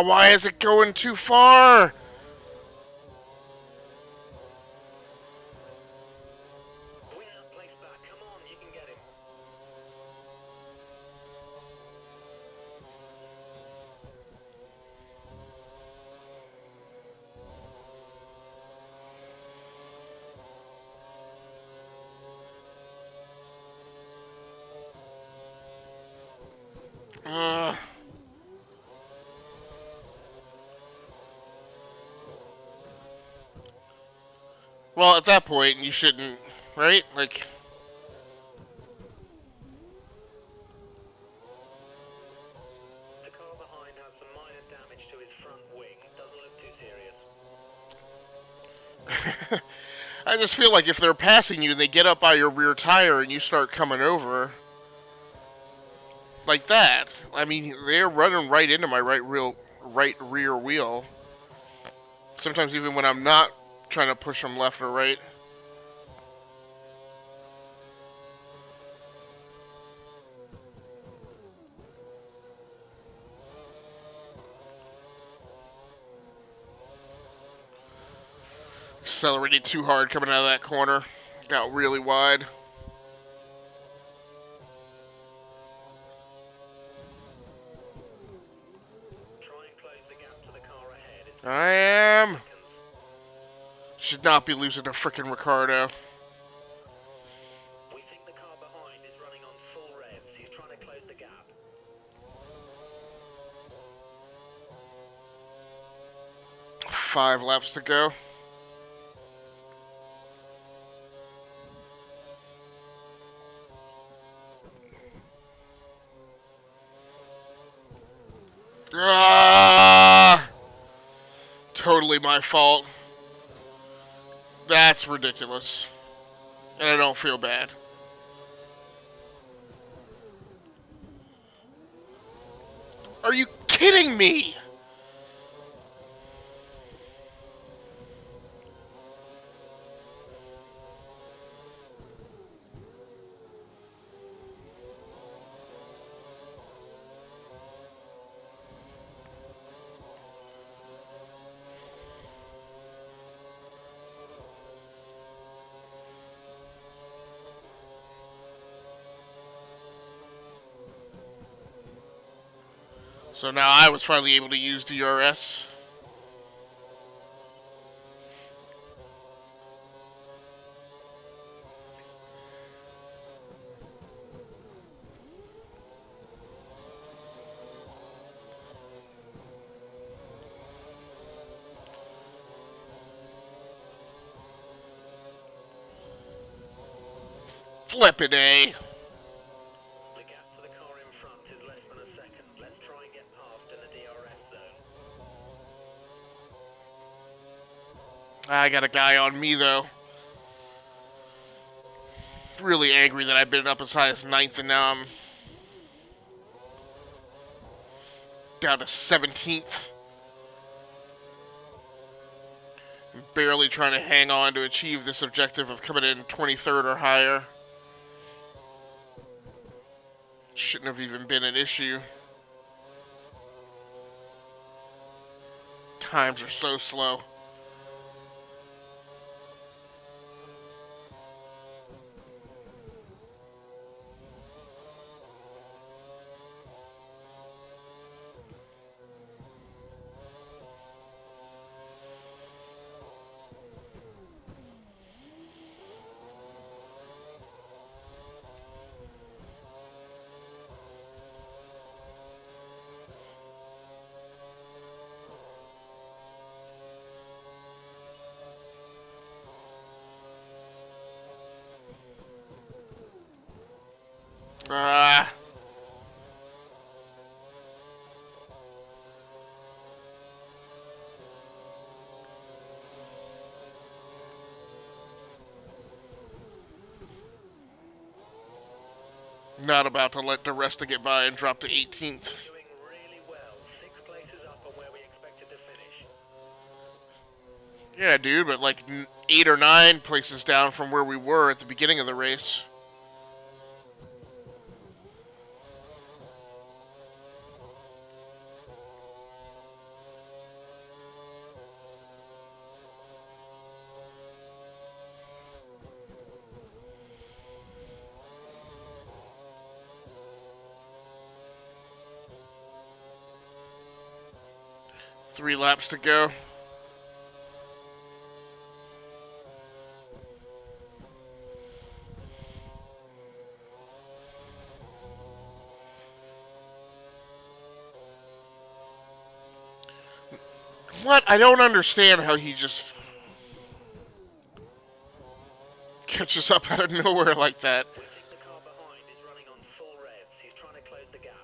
Why is it going too far? Win that place back. Come on, you can get him. Well, at that point, you shouldn't, right? Like, The car behind has some minor damage to his front wing. Doesn't look too serious. I just feel like if they're passing you and they get up by your rear tire and you start coming over, like that, I mean, they're running right into my right rear wheel. Sometimes even when I'm not trying to push them left or right. Accelerated too hard coming out of that corner. Got really wide. Try and close the gap to the car ahead. It's I am. seconds. Should not be losing to frickin' Ricardo. We think the car behind is running on full revs. He's trying to close the gap. Five laps to go. Ah! Totally my fault. That's ridiculous. And I don't feel bad. Are you kidding me? So now I was finally able to use DRS. Flippin' A. The gap to the car in front is less than a second. Let's try and get past in the DRS zone. I got a guy on me though. Really angry that I've been up as high as 9th and now I'm down to 17th. I'm barely trying to hang on to achieve this objective of coming in 23rd or higher. Shouldn't have even been an issue. Times are so slow. Ah. Not about to let the rest to get by and drop to 18th. Doing really well. 6 places up on where we expected to finish. Yeah, dude, but like 8 or 9 places down from where we were at the beginning of the race. Three laps to go. What? I don't understand how he just catches up out of nowhere like that. We think the car behind is running on full revs. He's trying to close the gap.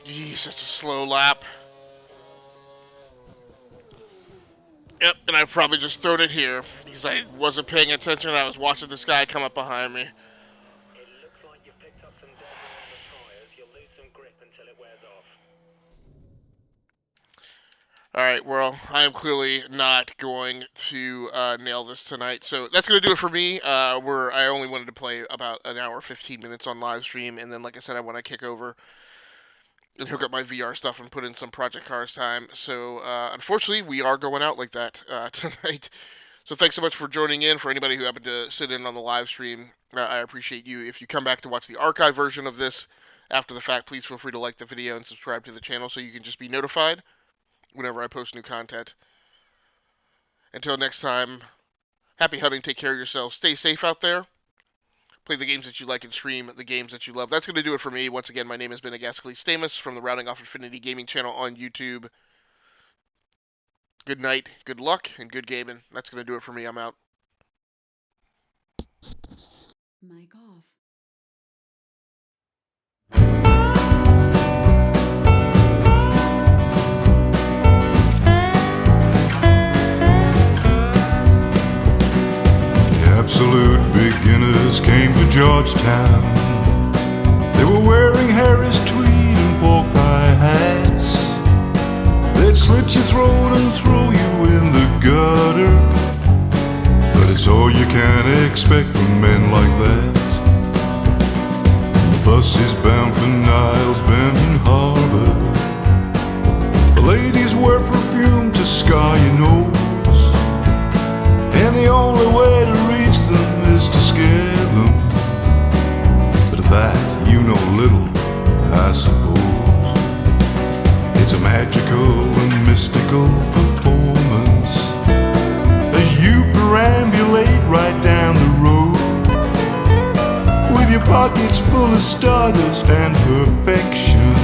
Jeez. just a slow lap. Yep, and I've probably just thrown it here because I wasn't paying attention. I was watching this guy come up behind me. It looks like you've picked up some debris on the tires. You'll lose some grip until it wears off. Alright, well, I am clearly not going to nail this tonight. So that's going to do it for me. I only wanted to play about an hour, 15 minutes on live stream. And then, like I said, I want to kick over and hook up my VR stuff and put in some Project Cars time. So, unfortunately, we are going out like that tonight. So thanks so much for joining in. For anybody who happened to sit in on the live stream, I appreciate you. If you come back to watch the archive version of this after the fact, please feel free to like the video and subscribe to the channel so you can just be notified whenever I post new content. Until next time, happy hunting, take care of yourselves, stay safe out there. Play the games that you like and stream the games that you love. That's going to do it for me. Once again, my name has been Agaskally Stamus from the Rounding Off Infinity Gaming channel on YouTube. Good night, good luck, and good gaming. That's going to do it for me. I'm out. Mic off. Absolute beginners came to Georgetown. They were wearing Harris tweed and pork pie hats. They'd slit your throat and throw you in the gutter. But it's all you can expect from men like that. The bus is bound for Niles Bend and Harbor. The ladies wear perfume to scar your nose. And the only way to reach them is to scare them. But of that you know little, I suppose. It's a magical and mystical performance as you perambulate right down the road, with your pockets full of stardust and perfection,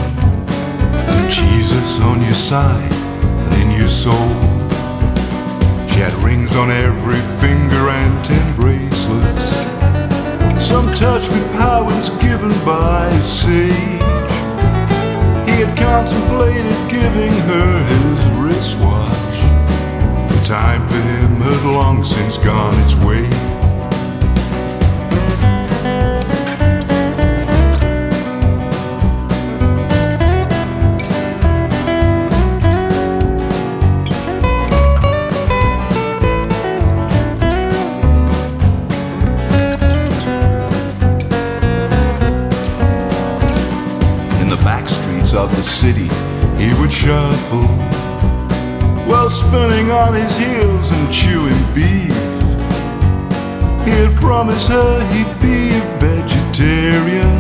and Jesus on your side and in your soul. She had rings on every finger and 10 bracelets. Some touch with powers given by a sage. He had contemplated giving her his wristwatch. The time for him had long since gone its way. Of the city he would shuffle, while spinning on his heels and chewing beef. He had promised her he'd be a vegetarian,